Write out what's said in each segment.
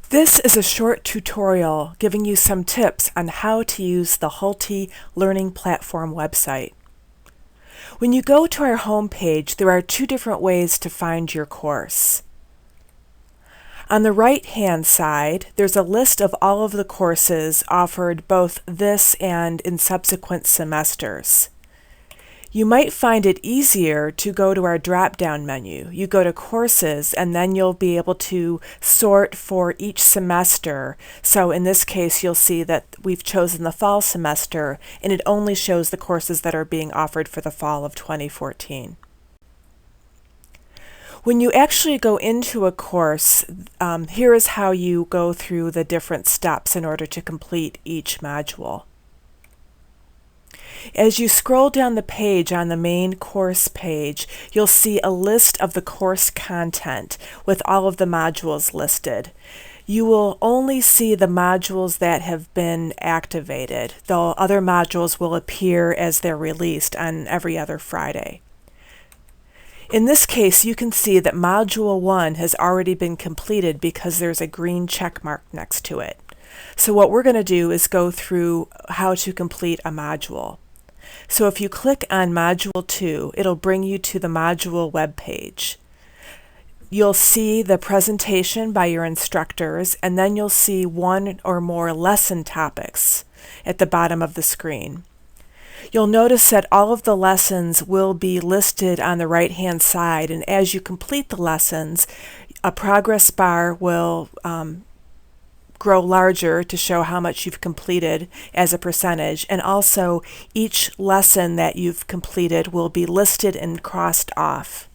This is a short tutorial giving you some tips on how to use the H-UULTI Learning Platform website. When you go to our home page, there are two different ways to find your course. On the right-hand side, there's a list of all of the courses offered both this and in subsequent semesters. You might find it easier to go to our drop-down menu. You go to Courses, and then you'll be able to sort for each semester. So in this case, you'll see that we've chosen the fall semester, and it only shows the courses that are being offered for the fall of 2014. When you actually go into a course, here is how you go through the different steps in order to complete each module. As you scroll down the page on the main course page, you'll see a list of the course content with all of the modules listed. You will only see the modules that have been activated, though other modules will appear as they're released on every other Friday. In this case, you can see that Module 1 has already been completed because there's a green check mark next to it. So what we're going to do is go through how to complete a module. So if you click on Module 2, it'll bring you to the module web page. You'll see the presentation by your instructors, and then you'll see one or more lesson topics at the bottom of the screen. You'll notice that all of the lessons will be listed on the right-hand side, and as you complete the lessons, a progress bar will grow larger to show how much you've completed as a percentage, and also each lesson that you've completed will be listed and crossed off.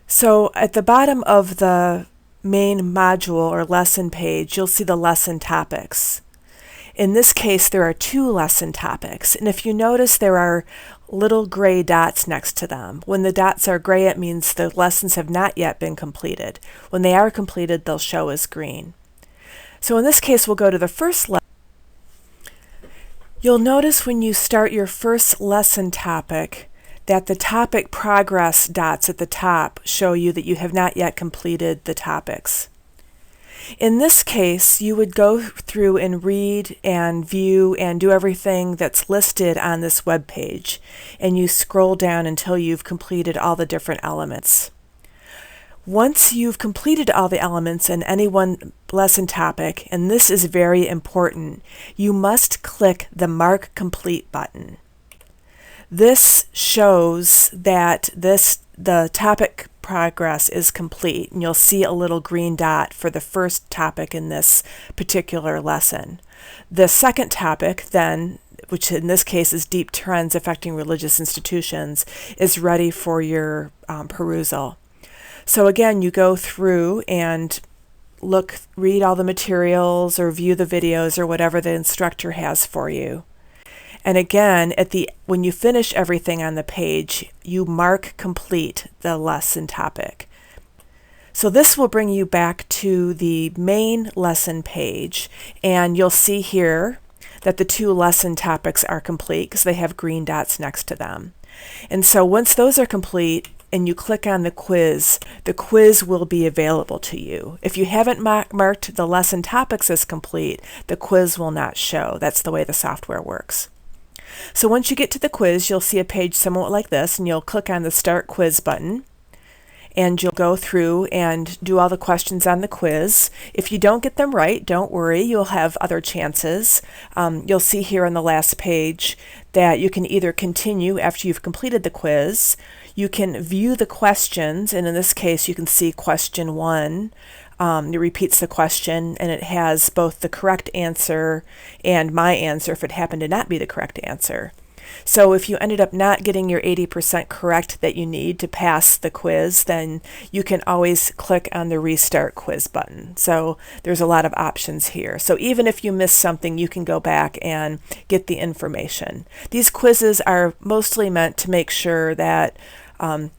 So at the bottom of the main module or lesson page, you'll see the lesson topics. In this case, there are two lesson topics, and if you notice, there are little gray dots next to them. When the dots are gray, it means the lessons have not yet been completed. When they are completed, they'll show as green. So in this case, we'll go to the first lesson. You'll notice when you start your first lesson topic that the topic progress dots at the top show you that you have not yet completed the topics. In this case, you would go through and read and view and do everything that's listed on this web page, and you scroll down until you've completed all the different elements. Once you've completed all the elements in any one lesson topic, and this is very important, you must click the Mark Complete button. This shows that the topic progress is complete, and you'll see a little green dot for the first topic in this particular lesson. The second topic then, which in this case is Deep Trends Affecting Religious Institutions, is ready for your perusal. So again, you go through and read all the materials or view the videos or whatever the instructor has for you. And again, when you finish everything on the page, you mark complete the lesson topic. So this will bring you back to the main lesson page, and you'll see here that the two lesson topics are complete because they have green dots next to them. And so once those are complete and you click on the quiz will be available to you. If you haven't marked the lesson topics as complete, the quiz will not show. That's the way the software works. So once you get to the quiz, you'll see a page somewhat like this, and you'll click on the Start Quiz button, and you'll go through and do all the questions on the quiz. If you don't get them right, don't worry, you'll have other chances. You'll see here on the last page that you can either continue after you've completed the quiz, you can view the questions, and in this case you can see question 1. It repeats the question, and it has both the correct answer and my answer if it happened to not be the correct answer. So if you ended up not getting your 80% correct that you need to pass the quiz, then you can always click on the Restart Quiz button. So there's a lot of options here. So even if you miss something, you can go back and get the information. These quizzes are mostly meant to make sure that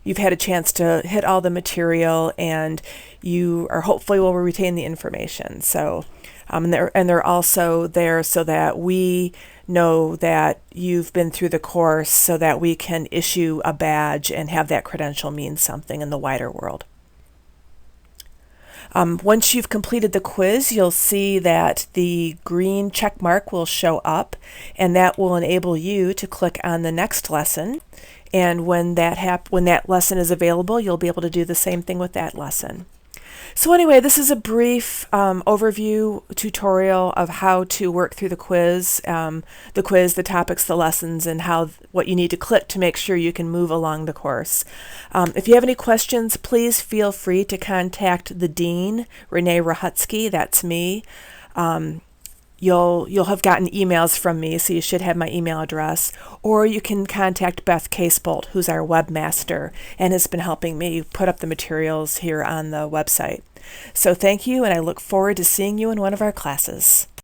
you've had a chance to hit all the material and you are hopefully will retain the information. So, and they're also there so that we know that you've been through the course so that we can issue a badge and have that credential mean something in the wider world. Once you've completed the quiz, you'll see that the green check mark will show up, and that will enable you to click on the next lesson. And when that lesson is available, you'll be able to do the same thing with that lesson. So anyway, this is a brief overview tutorial of how to work through the quiz, the topics, the lessons, and what you need to click to make sure you can move along the course. If you have any questions, please feel free to contact the Dean, Renee Rahutsky, that's me. You'll have gotten emails from me, so you should have my email address, or you can contact Beth Casebolt, who's our webmaster and has been helping me put up the materials here on the website. So thank you, and I look forward to seeing you in one of our classes.